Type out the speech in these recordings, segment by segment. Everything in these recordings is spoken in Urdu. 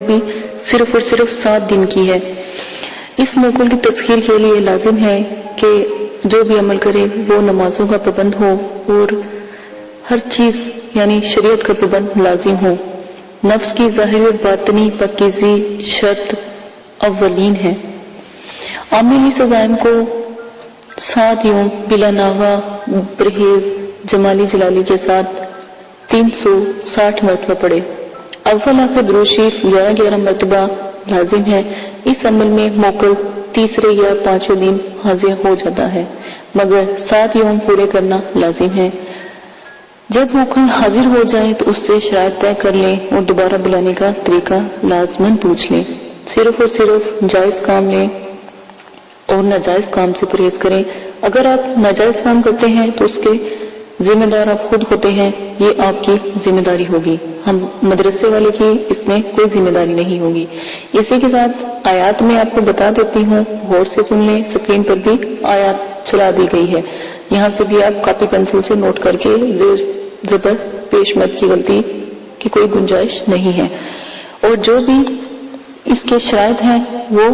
بھی صرف اور صرف 7 دن کی ہے۔ اس موقع کی تسخیر کے لیے لازم ہے کہ جو بھی عمل کرے وہ نمازوں کا پابند ہو اور ہر چیز یعنی شریعت کا پابند لازم ہو۔ نفس کی ظاہری اور باطنی پاکیزی شرط اولین ہے۔ عامل اس عزائم کو 7 یوم بلا ناغہ پرہیز جمالی جلالی کے ساتھ 360 مرتبہ پڑھے۔ اول آخر درود شریف 11 مرتبہ لازم ہے۔ اس عمل میں موکل تیسرے یا 5ویں دن حاضر ہو جاتا ہے، مگر 7 یوم پورے کرنا لازم ہے۔ جب موکل حاضر ہو جائے تو اس سے شرائط طے کر لیں اور دوبارہ بلانے کا طریقہ لازماً پوچھ لیں۔ صرف اور صرف جائز کام لیں اور ناجائز کام سے پرہیز کریں۔ اگر آپ ناجائز کام کرتے ہیں تو اس کے ذمہ دار آپ خود ہوتے ہیں، یہ آپ کی ذمہ داری ہوگی، ہم مدرسے والے کی اس میں کوئی ذمہ داری نہیں ہوگی۔ اسی کے ساتھ آیات میں آپ کو بتا دیتی ہوں، غور سے سن لیں، اسکرین پر بھی آیات چلا دی گئی ہے، یہاں سے بھی آپ کاپی پنسل سے نوٹ کر کے زیر زبر پیش مت کی غلطی کی کوئی گنجائش نہیں ہے۔ اور جو بھی اس کے شرائط ہیں وہ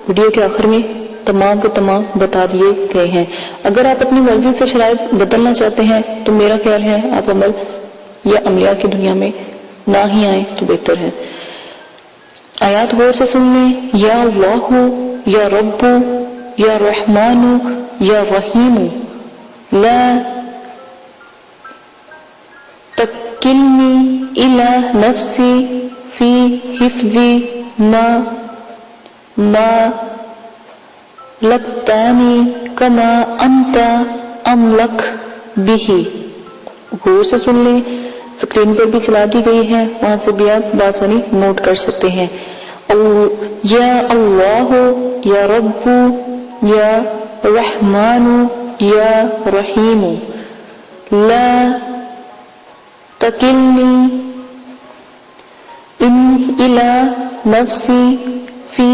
ویڈیو کے آخر میں تمام کے تمام بتا دیے گئے ہیں۔ اگر آپ اپنی مرضی سے شرائط بدلنا چاہتے ہیں تو میرا خیال ہے آپ عمل یا عملیہ کی دنیا میں نہ ہی آئیں تو بہتر ہے۔ آیات غور سے سن لیں۔ یا اللہ یا رب یا رحمان یا رحیم لا تکلنی الی نفسی فی حفظی ما لکتانی کما انت املک بھی۔ غور سے سن لیں، سکرین پر بھی چلا دی گئی ہے، وہاں سے بھی آپ بآسانی نوٹ کر سکتے ہیں۔ یا اللہ یا رب یا رحمان یا رحیم لا تکلنی الی نفسی فی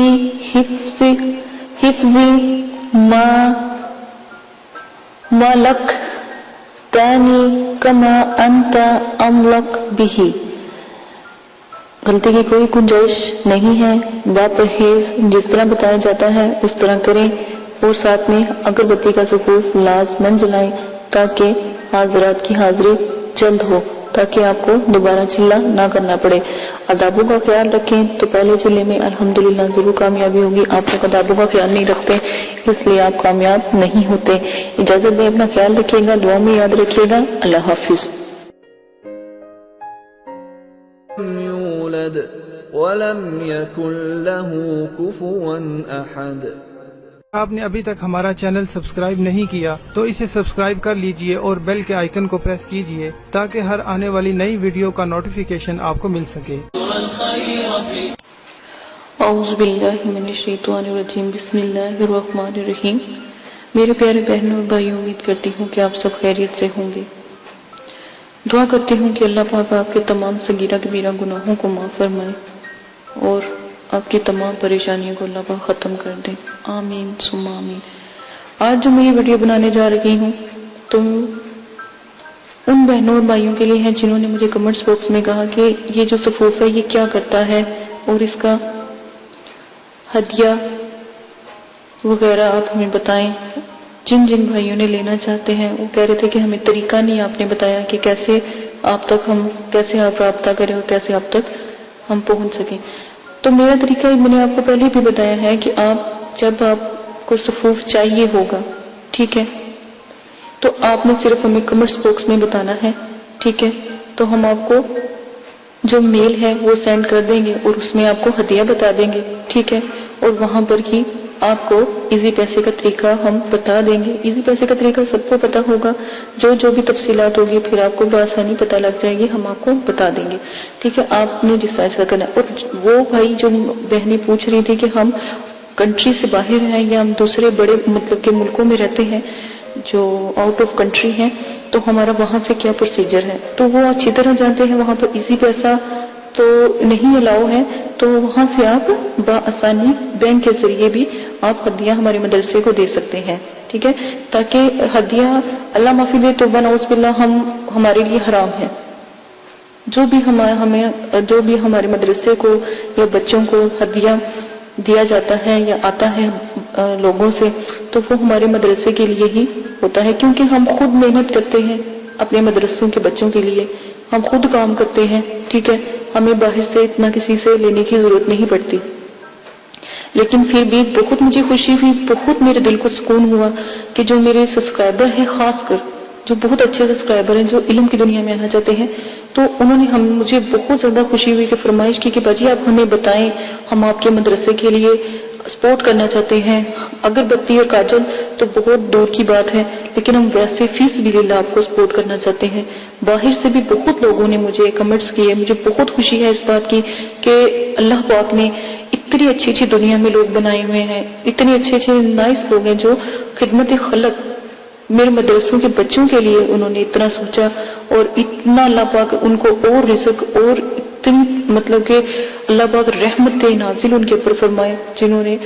حفظی ما لکتانی کما انت املک بھی۔ غلطی کی کوئی گنجائش نہیں ہے، با پرہیز جس طرح بتایا جاتا ہے اس طرح کریں، اور ساتھ میں اگربتی کا سفوف لازماً جلائیں تاکہ حاضرات کی حاضری جلد ہو، تاکہ آپ کو دوبارہ چلہ نہ کرنا پڑے۔ آدابوں کا خیال رکھیں تو پہلے چلے میں الحمدللہ ضرور کامیابی ہوگی۔ آپ لوگ آدابوں کا خیال نہیں رکھتے اس لیے آپ کامیاب نہیں ہوتے۔ اجازت دیں، اپنا خیال رکھیے گا، دعا میں یاد رکھیے گا۔ اللہ حافظ۔ يولد ولم يكن له كفوا أحد۔ آپ نے ابھی تک ہمارا چینل سبسکرائب نہیں کیا تو اسے سبسکرائب کر لیجئے اور بیل کے آئیکن کو پریس کیجئے تاکہ ہر آنے والی نئی ویڈیو کا نوٹیفیکیشن آپ کو مل سکے۔ اعوذ باللہ من الشیطان الرجیم، بسم اللہ الرحمن الرحیم۔ میرے پیارے بہنوں اور بھائیوں، امید کرتی ہوں کہ آپ سب خیریت سے ہوں گے۔ دعا کرتی ہوں کہ اللہ پاک آپ کے تمام صغیرہ کبیرہ گناہوں کو معاف فرمائے اور آپ کی تمام پریشانیوں کو اللہ پاک ختم کر دیں، آمین ثم آمین۔ آج جو میں یہ ویڈیو بنانے جا رہی ہوں تو ان بہنوں اور بھائیوں کے لیے ہے جنہوں نے مجھے کمنٹس باکس میں کہا کہ یہ جو صفوف ہے یہ کیا کرتا ہے اور اس کا ہدیہ وغیرہ آپ ہمیں بتائیں۔ جن بھائیوں نے لینا چاہتے ہیں وہ کہہ رہے تھے کہ ہمیں طریقہ نہیں آپ نے بتایا کہ کیسے آپ رابطہ کریں اور کیسے آپ تک ہم پہنچ سکیں۔ تو میرا طریقہ میں نے آپ کو پہلے بھی بتایا ہے کہ جب آپ کو صفوف چاہیے ہوگا، ٹھیک ہے، تو آپ نے صرف ہمیں کمنٹس باکس میں بتانا ہے، ٹھیک ہے، تو ہم آپ کو جو میل ہے وہ سینڈ کر دیں گے اور اس میں آپ کو ہدیہ بتا دیں گے، ٹھیک ہے، اور وہاں پر ہی آپ کو ایزی پیسے کا طریقہ ہم بتا دیں گے۔ ایزی پیسے کا طریقہ سب کو پتا ہوگا، جو بھی تفصیلات ہوگی پھر آپ کو بآسانی پتہ لگ جائے گی، ہم آپ کو بتا دیں گے، ٹھیک ہے۔ آپ نے جس طرح کرنا ہے، اور وہ بھائی جو بہنیں پوچھ رہی تھی کہ ہم کنٹری سے باہر ہیں یا ہم دوسرے بڑے مطلب کہ ملکوں میں رہتے ہیں جو آؤٹ آف کنٹری ہیں، تو ہمارا وہاں سے کیا پروسیجر ہے، تو وہ اچھی طرح جانتے ہیں۔ وہاں پر ایزی پیسہ تو نہیں الاؤ ہے، تو وہاں سے آپ بآسانی بینک کے ذریعے بھی آپ ہدیہ ہمارے مدرسے کو دے سکتے ہیں، ٹھیک ہے، تاکہ ہدیہ اللہ معافی دے توبہ نعوذ باللہ ہمارے لیے حرام ہے، جو بھی ہمارے مدرسے کو یا بچوں کو ہدیہ دیا جاتا ہے یا آتا ہے لوگوں سے، تو وہ ہمارے مدرسے کے لیے ہی ہوتا ہے، کیونکہ ہم خود محنت کرتے ہیں اپنے مدرسوں کے بچوں کے لیے، ہم خود کام کرتے ہیں، ٹھیک ہے، ہمیں باہر سے اتنا کسی سے لینے کی ضرورت نہیں پڑتی۔ لیکن پھر بھی بہت مجھے خوشی ہوئی، بہت میرے دل کو سکون ہوا کہ جو میرے سبسکرائبر ہیں، خاص کر جو بہت اچھے سبسکرائبر ہیں جو علم کی دنیا میں آنا چاہتے ہیں، تو انہوں نے مجھے بہت زیادہ خوشی ہوئی کہ فرمائش کی کہ باجی آپ ہمیں بتائیں، ہم آپ کے مدرسے کے لیے سپورٹ کرنا چاہتے ہیں۔ اگربتی اور کاجل تو بہت دور کی بات ہے، لیکن ہم ویسے فی سبیل اللہ آپ کو سپورٹ کرنا چاہتے ہیں۔ باہر سے بھی بہت لوگوں نے مجھے کمنٹس کیے، مجھے بہت خوشی ہے اس بات کی کہ اللہ پاک نے اتنی اچھی اچھی دنیا میں لوگ بنائے ہوئے ہیں، اتنے اچھے اچھے نائس لوگ ہیں جو خدمت خلق میرے مدرسوں کے بچوں کے لیے انہوں نے اتنا سوچا، اور اتنا اللہ پاک ان کو اور رزق اور اتنی مطلب کہ اللہ پاک رحمت نازل ان کے اوپر فرمائے جنہوں نے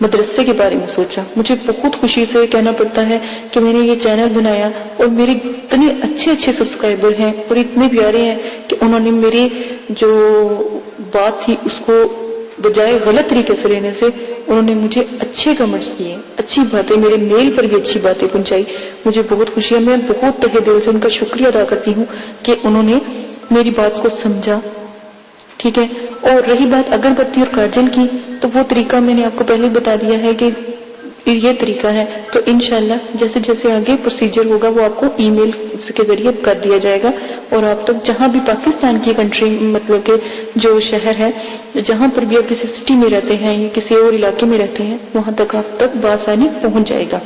مدرسے کے بارے میں سوچا۔ مجھے بہت خوشی سے کہنا پڑتا ہے کہ میں نے یہ چینل بنایا اور میرے اتنے اچھے اچھے سبسکرائبر ہیں اور اتنے پیارے ہیں کہ انہوں نے میری جو بات تھی اس کو بجائے غلط طریقے سے لینے سے انہوں نے مجھے اچھے کمنٹس کیے، اچھی باتیں، میرے میل پر بھی اچھی باتیں پہنچائی۔ مجھے بہت خوشی ہے، میں بہت تہہ دل سے ان کا شکریہ ادا کرتی ہوں کہ انہوں نے میری بات کو سمجھا، ٹھیک ہے۔ اور رہی بات اگربتی اور کاجل کی، تو وہ طریقہ میں نے آپ کو پہلے بتا دیا ہے کہ یہ طریقہ ہے، تو انشاءاللہ جیسے جیسے آگے پروسیجر ہوگا وہ آپ کو ای میل کے ذریعے کر دیا جائے گا، اور آپ تک جہاں بھی پاکستان کی کنٹری مطلب کہ جو شہر ہے، جہاں پر بھی آپ کسی سٹی میں رہتے ہیں یا کسی اور علاقے میں رہتے ہیں، وہاں تک آپ تک بآسانی پہنچ جائے گا۔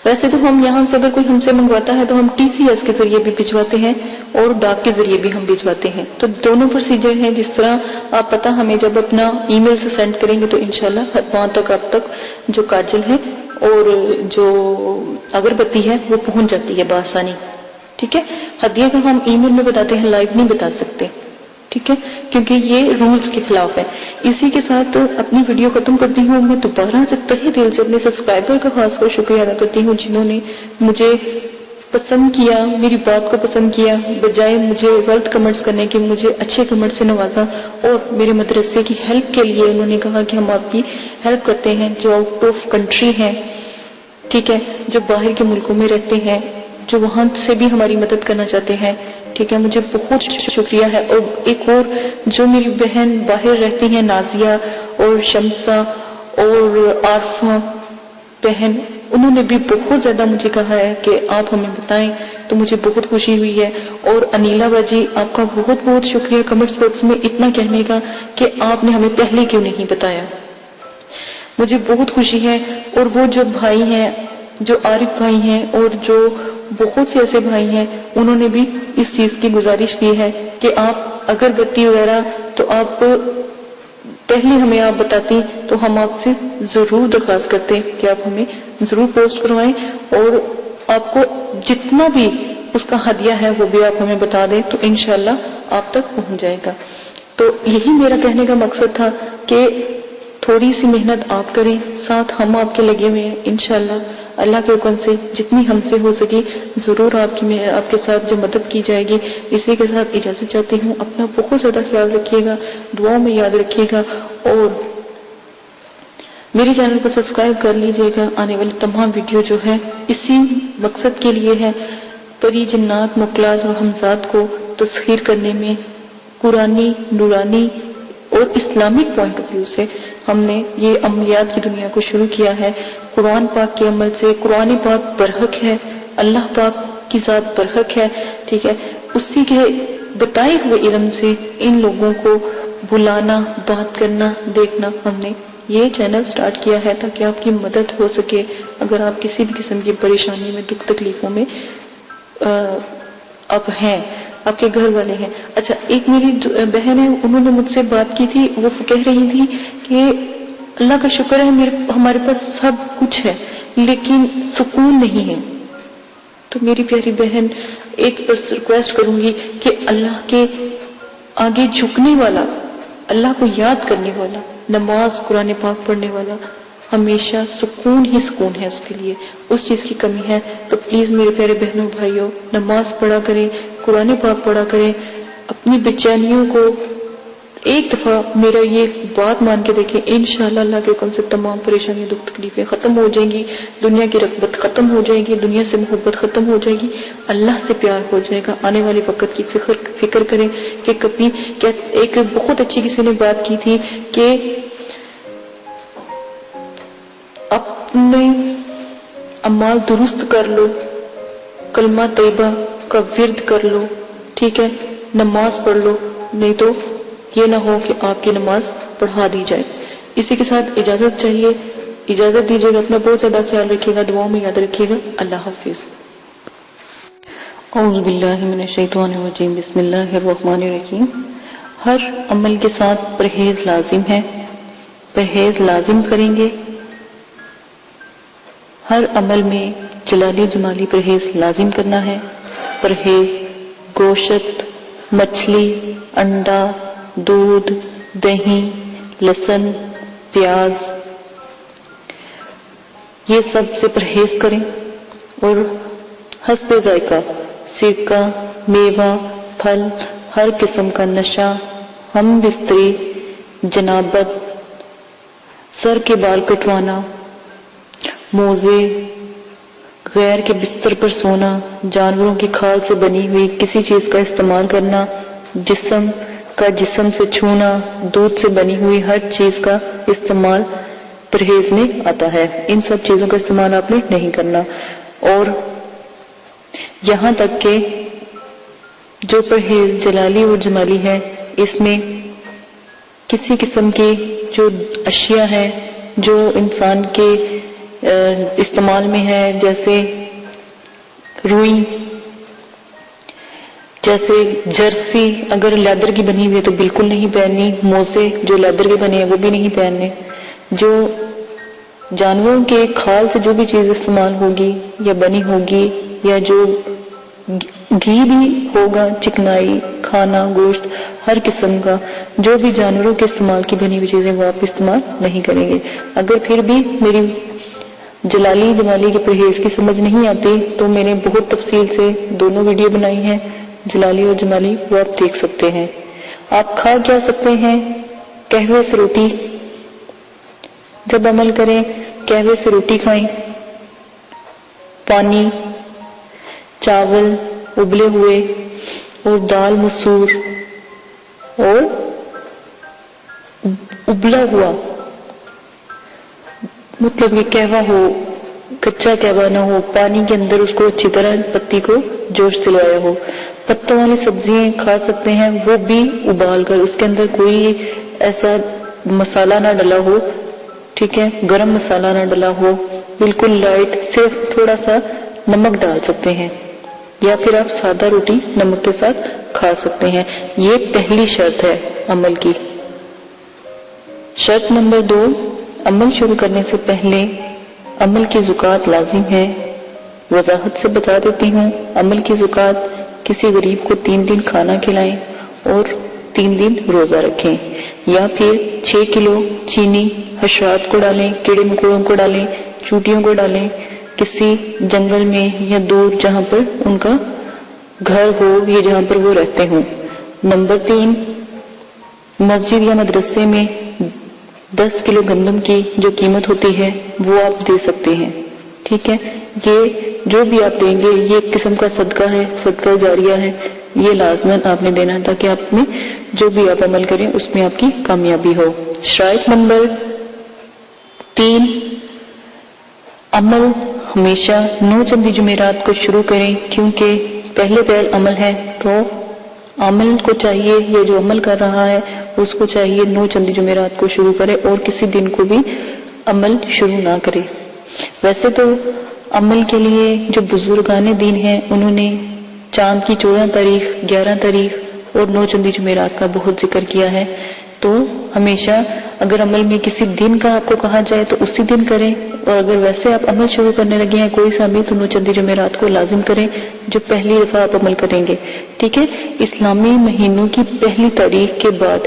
ویسے تو ہم یہاں سے اگر کوئی ہم سے منگواتا ہے تو ہم ٹی سی ایس کے ذریعے بھی بھجواتے ہیں اور ڈاک کے ذریعے بھی ہم بھجواتے ہیں، تو دونوں پروسیجر ہیں۔ جس طرح آپ پتہ ہمیں جب اپنا ای میل سے سینڈ کریں گے تو انشاءاللہ وہاں تک آپ تک جو کاجل ہے اور جو اگربتی ہے وہ پہنچ جاتی ہے بآسانی، ٹھیک ہے۔ ہدیہ کو ہم ای میل میں بتاتے ہیں، لائیو نہیں بتا سکتے، ٹھیک ہے، کیونکہ یہ رولز کے خلاف ہے۔ اسی کے ساتھ اپنی ویڈیو ختم کرتی ہوں۔ میں دوبارہ سے تہہ دل سے اپنے سبسکرائبر کا خاص کر شکریہ ادا کرتی ہوں جنہوں نے مجھے پسند کیا، میری بات کو پسند کیا، بجائے مجھے غلط کمنٹس کرنے کے مجھے اچھے کمنٹ سے نوازا، اور میرے مدرسے کی ہیلپ کے لیے انہوں نے کہا کہ ہم آپ کی ہیلپ کرتے ہیں جو آؤٹ آف کنٹری ہیں، ٹھیک ہے، جو باہر کے ملکوں میں رہتے ہیں، جو وہاں سے بھی ہماری مدد کرنا چاہتے ہیں، ٹھیک ہے۔ مجھے بہت شکریہ ہے۔ اور ایک اور جو میری بہن باہر رہتی ہیں، نازیہ اور شمسہ اور عارفہ بہن، انہوں نے بھی بہت زیادہ مجھے کہا ہے کہ آپ ہمیں بتائیں، تو مجھے بہت خوشی ہوئی ہے۔ اور انیلا باجی، آپ کا بہت بہت شکریہ کمنٹس باکس میں اتنا کہنے کا کہ آپ نے ہمیں پہلے کیوں نہیں بتایا، مجھے بہت خوشی ہے۔ اور وہ جو بھائی ہیں، جو عارف بھائی ہیں اور جو بہت سے ایسے بھائی ہیں، انہوں نے بھی اس چیز کی گزارش کی ہے کہ آپ اگربتی وغیرہ تو آپ پہلے ہمیں آپ بتاتی تو ہم آپ سے ضرور درخواست کرتے کہ آپ ہمیں ضرور پوسٹ کروائیں، اور آپ کو جتنا بھی اس کا ہدیہ ہے وہ بھی آپ ہمیں بتا دیں تو انشاءاللہ آپ تک پہنچ جائے گا۔ تو یہی میرا کہنے کا مقصد تھا کہ تھوڑی سی محنت آپ کریں، ساتھ ہم آپ کے لگے ہوئے ہیں، انشاءاللہ اللہ کے حکم سے جتنی ہم سے ہو سکی ضرور آپ کے ساتھ جو مدد کی جائے گی۔ اسی کے ساتھ اجازت چاہتی ہوں، اپنا بہت زیادہ خیال رکھیے گا، دعاؤں میں یاد رکھیے گا، اور میرے چینل کو سبسکرائب کر لیجئے گا۔ آنے والی تمام ویڈیو جو ہے اسی مقصد کے لیے ہے، پری جنات مخلوقات اور ہمزاد کو تسخیر کرنے میں قرآنی، نورانی اور اسلامک پوائنٹ آف ویو سے ہم نے یہ عملیات کی دنیا کو شروع کیا ہے۔ قرآن پاک کے عمل سے قرآن پاک برحق ہے، اللہ پاک کی ذات برحق ہے، ٹھیک ہے، اسی کے بتائے ہوئے علم سے ان لوگوں کو بلانا، بات کرنا، دیکھنا، ہم نے یہ چینل سٹارٹ کیا ہے تاکہ آپ کی مدد ہو سکے اگر آپ کسی بھی قسم کی پریشانی میں، دکھ تکلیفوں میں آپ ہیں، آپ کے گھر والے ہیں۔ اچھا، ایک میری بہن ہے، انہوں نے مجھ سے بات کی تھی، وہ کہہ رہی تھی کہ اللہ کا شکر ہے ہمارے پاس سب کچھ ہے لیکن سکون نہیں ہے۔ تو میری پیاری بہن، ایک بس ریکویسٹ کروں گی کہ اللہ کے آگے جھکنے والا، اللہ کو یاد کرنے والا، نماز، قرآن پاک پڑھنے والا، ہمیشہ سکون ہی سکون ہے اس کے لیے، اس چیز کی کمی ہے۔ تو پلیز میرے پیارے بہنوں بھائیوں، نماز پڑھا کریں، قرآن پاک پڑھا کریں، اپنی بے چینیوں کو ایک دفعہ میرا یہ بات مان کے دیکھیں، انشاءاللہ اللہ کے حکم سے تمام پریشانیاں دکھ تکلیفیں ختم ہو جائیں گی، دنیا کی رغبت ختم ہو جائے گی، دنیا سے محبت ختم ہو جائے گی، اللہ سے پیار ہو جائے گا۔ آنے والے وقت کی فکر کریں کہ کبھی کیا، ایک بہت اچھی کسی نے بات کی تھی کہ اپنے اعمال درست کر لو، کلمہ طیبہ کا ورد کر لو، ٹھیک ہے، نماز پڑھ لو، نہیں تو یہ نہ ہو کہ آپ کی نماز پڑھا دی جائے۔ اسی کے ساتھ اجازت چاہیے، اجازت دیجیے گا، اپنا بہت زیادہ خیال رکھیے گا، دعاؤں میں یاد رکھیے گا۔ اللہ حافظ۔ اعوذ باللہ من الشیطان الرجیم، بسم اللہ الرحمن الرحیم۔ ہر عمل کے ساتھ پرہیز لازم ہے، پرہیز لازم کریں گے۔ ہر عمل میں جلالی جمالی پرہیز لازم کرنا ہے۔ پرہیز گوشت، مچھلی، انڈا، دودھ، دہی، لہسن، پیاز، یہ سب سے پرہیز کریں، اور حسب ذائقہ سرکہ، میوہ، پھل، ہر قسم کا نشہ، ہم بستری، جنابت، سر کے بال کٹوانا، موزے، غیر کے بستر پر سونا، جانوروں کی کھال سے بنی ہوئی کسی چیز کا استعمال کرنا، جسم کا جسم سے چھونا، دودھ سے بنی ہوئی ہر چیز کا استعمال پرہیز میں آتا ہے۔ ان سب چیزوں کا استعمال آپ نے نہیں کرنا۔ اور یہاں تک کہ جو پرہیز جلالی اور جمالی ہے، اس میں کسی قسم کی جو اشیاء ہیں جو انسان کے استعمال میں ہے، جیسے روئی، جیسے جرسی اگر لیدر کی بنی ہوئی ہے تو بالکل نہیں پہننی، موزے جو لیدر کے بنے ہیں وہ بھی نہیں پہننے، جو جانوروں کے کھال سے جو بھی چیز استعمال ہوگی یا بنی ہوگی، یا جو گھی بھی ہوگا، چکنائی، کھانا، گوشت، ہر قسم کا جو بھی جانوروں کے استعمال کی بنی ہوئی چیزیں وہ آپ استعمال نہیں کریں گے۔ اگر پھر بھی میری جلالی جمالی کے پرہیز کی سمجھ نہیں آتی تو میں نے بہت تفصیل سے دونوں ویڈیو بنائی ہیں، جلالی اور جمالی، وہ آپ دیکھ سکتے ہیں۔ آپ کھا کیا سکتے ہیں؟ قہوے سے روٹی، جب عمل کریں قہوے سے روٹی کھائیں، پانی، چاول ابلے ہوئے، اور دال مسور، اور ابلا ہوا، مطلب کہ قہوہ ہو، کچا قہوہ نہ ہو، پانی کے اندر اس کو اچھی طرح پتی کو جوش دلوایا ہو۔ پتوں والی سبزیاں کھا سکتے ہیں، وہ بھی ابال کر، اس کے اندر کوئی ایسا مسالہ نہ ڈلا ہو، ٹھیک ہے، گرم مسالہ نہ ڈلا ہو، بالکل لائٹ، صرف تھوڑا سا نمک ڈال سکتے ہیں، یا پھر آپ سادہ روٹی نمک کے ساتھ کھا سکتے ہیں۔ یہ پہلی شرط ہے عمل کی۔ شرط نمبر 2، عمل شروع کرنے سے پہلے عمل کی زکوٰۃ لازم ہے۔ وضاحت سے بتا دیتی ہوں، عمل کی زکوٰۃ کسی غریب کو 3 دن کھانا کھلائیں اور 3 دن روزہ رکھیں، یا پھر 6 کلو چینی حشرات کو ڈالیں، کیڑے مکوڑوں کو ڈالیں، چوٹیوں کو ڈالیں، کسی جنگل میں یا دور جہاں پر ان کا گھر ہو یا جہاں پر وہ رہتے ہوں۔ نمبر 3، مسجد یا مدرسے میں 10 کلو گندم کی جو قیمت ہوتی ہے وہ آپ دے سکتے ہیں، ٹھیک ہے۔ یہ جو بھی آپ دیں گے یہ ایک قسم کا صدقہ ہے، صدقہ جاریہ ہے، یہ لازماً آپ نے دینا تاکہ آپ میں جو بھی آپ عمل کریں اس میں آپ کی کامیابی ہو۔ شرط نمبر 3، عمل ہمیشہ 9 چندی جمعرات کو شروع کریں، کیونکہ پہلے عمل ہے تو عمل کو چاہیے، یہ جو عمل کر رہا ہے اس کو چاہیے 9 چندی جمعرات کو شروع کرے اور کسی دن کو بھی عمل شروع نہ کرے۔ ویسے تو عمل کے لیے جو بزرگان دین ہیں انہوں نے چاند کی 14 تاریخ، 11 تاریخ اور 9 چندی جمعرات کا بہت ذکر کیا ہے، تو ہمیشہ اگر عمل میں کسی دن کا آپ کو کہا جائے تو اسی دن کریں، اور اگر ویسے آپ عمل شروع کرنے لگے ہیں کوئی سا بھی تو 9 چندی جمعرات کو لازم کریں جو پہلی دفعہ آپ عمل کریں گے، ٹھیک ہے۔ اسلامی مہینوں کی پہلی تاریخ کے بعد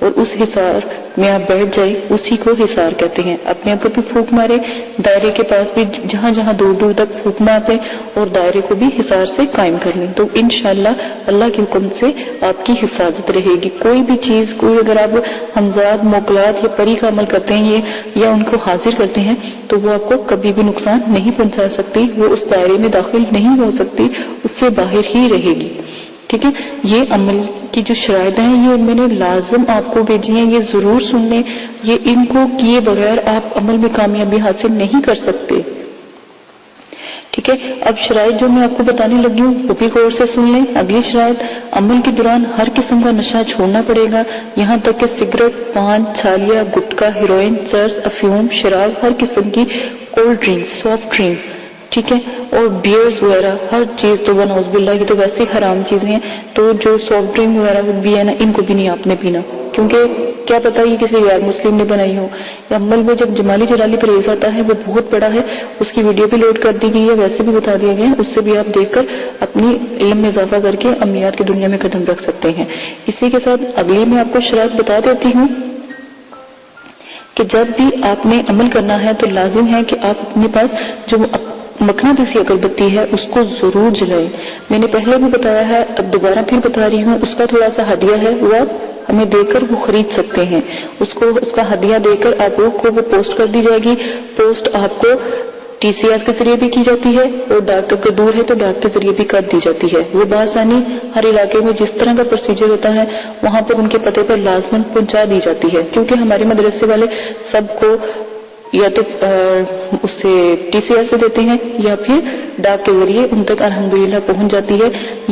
اور اس حصار میں آپ بیٹھ جائیں، اسی کو حصار کہتے ہیں۔ اپنے اوپر بھی پھونک مارے، دائرے کے پاس بھی جہاں جہاں دور دور تک پھونک مار دیں اور دائرے کو بھی حصار سے قائم کر لیں، تو انشاءاللہ اللہ کے حکم سے آپ کی حفاظت رہے گی۔ کوئی بھی چیز، کوئی اگر آپ ہمزاد، موکلات یا پری کا عمل کرتے ہیں یا ان کو حاضر کرتے ہیں تو وہ آپ کو کبھی بھی نقصان نہیں پہنچا سکتی، وہ اس دائرے میں داخل نہیں ہو سکتی، اس سے باہر ہی رہے گی۔ ٹھیک ہے، یہ عمل کی جو شرائط ہیں یہ میں نے لازم آپ کو بھیجی ہیں، یہ ضرور سن لیں، یہ ان کو کیے بغیر آپ عمل میں کامیابی حاصل نہیں کر سکتے۔ ٹھیک ہے، اب شرائط جو میں آپ کو بتانے لگی ہوں وہ بھی غور سے سن لیں۔ اگلی شرائط، عمل کے دوران ہر قسم کا نشہ چھوڑنا پڑے گا، یہاں تک کہ سگریٹ، پان، چھالیا، گٹکا، ہیروئن، چرس، افیون، شراب، ہر قسم کی کولڈ ڈرنک، سافٹ ڈرنک، ٹھیک ہے، اور بیئرز وغیرہ، ہر چیز تو نعوذ باللہ کی تو ویسے حرام چیزیں ہیں، تو جو سافٹ ڈرنک وغیرہ بھی ہے نا، ان کو بھی نہیں آپ نے پینا، کیونکہ کیا پتہ یہ کسی غیر مسلم نے بنائی ہو۔ عمل میں جب جمالی جلالی پرہیز آتا ہے وہ بہت بڑا ہے، اس کی ویڈیو بھی لوڈ کر دی گئی ہے، ویسے بھی بتا دیا گیا ہے، اس سے بھی آپ دیکھ کر اپنی علم میں اضافہ کر کے عملیات کی دنیا میں قدم رکھ سکتے ہیں۔ اسی کے ساتھ اگلی میں آپ کو شرائط بتا دیتی ہوں کہ جب بھی آپ نے عمل کرنا ہے تو لازم ہے کہ آپ اپنے پاس جو مقناطیسی اگربتی ہے اس کو ضرور جلائیں۔ میں نے پہلے بھی بتایا ہے، اب دوبارہ پھر بتا رہی ہوں، اس کا تھوڑا سا ہدیہ ہے، وہ آپ ہمیں دے کر وہ خرید سکتے ہیں، اس کا ہدیہ دے کر آپ لوگ کو وہ پوسٹ کر دی جائے گی۔ پوسٹ آپ کو ٹی سی ایس کے ذریعے بھی کی جاتی ہے اور ڈاک اگر دور ہے تو ڈاک کے ذریعے بھی کر دی جاتی ہے۔ وہ بآسانی ہر علاقے میں جس طرح کا پروسیجر ہوتا ہے وہاں پر ان کے پتے پر لازماً پہنچا دی جاتی ہے، کیونکہ ہمارے مدرسے والے سب کو یا تو اس سے ٹی سی ایس سے دیتے ہیں یا پھر ڈاک کے ذریعے ان تک الحمدللہ پہنچ جاتی ہے۔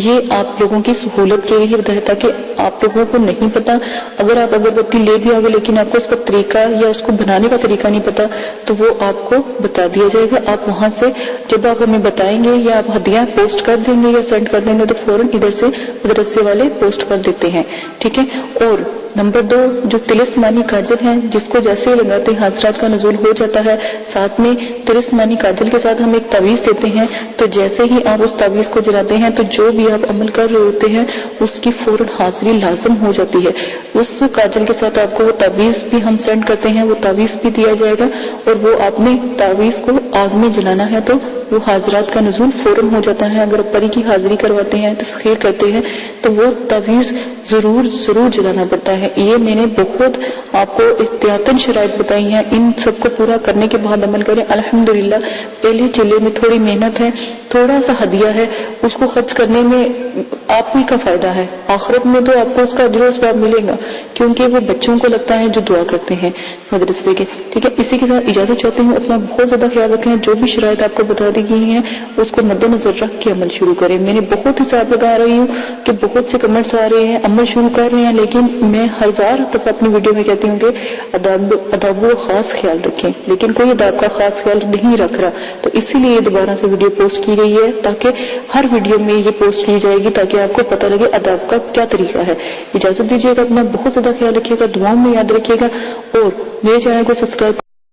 یہ آپ لوگوں کی سہولت کے لیے ہوتا ہے تاکہ آپ لوگوں کو نہیں پتا، اگر آپ اگربتی لے بھی آگے لیکن آپ کو اس کا طریقہ یا اس کو بنانے کا طریقہ نہیں پتا تو وہ آپ کو بتا دیا جائے گا۔ آپ وہاں سے جب آپ ہمیں بتائیں گے یا آپ ہدیہ پوسٹ کر دیں گے یا سینڈ کر دیں گے تو فوراً ادھر سے مدرسے والے پوسٹ کر دیتے ہیں، ٹھیک ہے۔ اور نمبر 2، جو تلسمانی کاجل ہیں جس کو جیسے لگاتے ہیں حضرات کا نزول ہو جاتا ہے، ساتھ میں تلسمانی کاجل کے ساتھ ہم ایک تعویذ دیتے ہیں، تو جیسے ہی آپ اس تعویذ کو جلاتے ہیں تو جو بھی آپ عمل کر رہے ہوتے ہیں اس کی فوراً حاضری لازم ہو جاتی ہے۔ اس کاجل کے ساتھ آپ کو وہ تعویذ بھی ہم سینڈ کرتے ہیں، وہ تعویذ بھی دیا جائے گا، اور وہ آپ نے تعویذ کو آگ میں جلانا ہے تو وہ حاضرات کا نزول فوراً ہو جاتا ہے۔ اگر پری کی حاضری کرواتے ہیں، تسخیر کرتے ہیں تو وہ تعویذ ضرور جلانا پڑتا ہے۔ یہ میں نے بہت آپ کو احتیاطاً شرائط بتائی ہیں، ان سب کو پورا کرنے کے بعد عمل کریں۔ الحمدللہ پہلے چلے میں تھوڑی محنت ہے، تھوڑا سا ہدیہ ہے، اس کو خرچ کرنے میں آپ ہی کا فائدہ ہے، آخرت میں تو آپ کو اس کا اجر و ثواب ملے گا، کیونکہ وہ بچوں کو لگتا ہے جو دعا کرتے ہیں مدرسے کے، ٹھیک ہے۔ اسی کے ساتھ اجازت چاہتی ہوں، اپنا بہت زیادہ خیال رکھیں، جو بھی شرائط آپ کو بتا دی گئی ہیں اس کو مد نظر رکھ کے عمل شروع کریں۔ میں نے بہت حساب لگا رہی ہوں کہ بہت سے کمنٹس آ رہے ہیں، عمل شروع کر رہے ہیں، لیکن میں ہزار دفعہ اپنی ویڈیو میں کہتی ہوں کہ اداب کا خاص خیال رکھیں، لیکن کوئی اداب کا خاص خیال نہیں رکھ رہا، تو اسی لیے دوبارہ سے ویڈیو پوسٹ کی گئی ہے تاکہ ہر ویڈیو میں یہ پوسٹ کی جائے گی تاکہ آپ کو پتہ لگے اداب کا کیا طریقہ ہے۔ اجازت دیجیے گا، اپنا بہت زیادہ خیال رکھیے گا، دعاؤں میں یاد رکھیے گا، اور میرے چینل کو سبسکرائب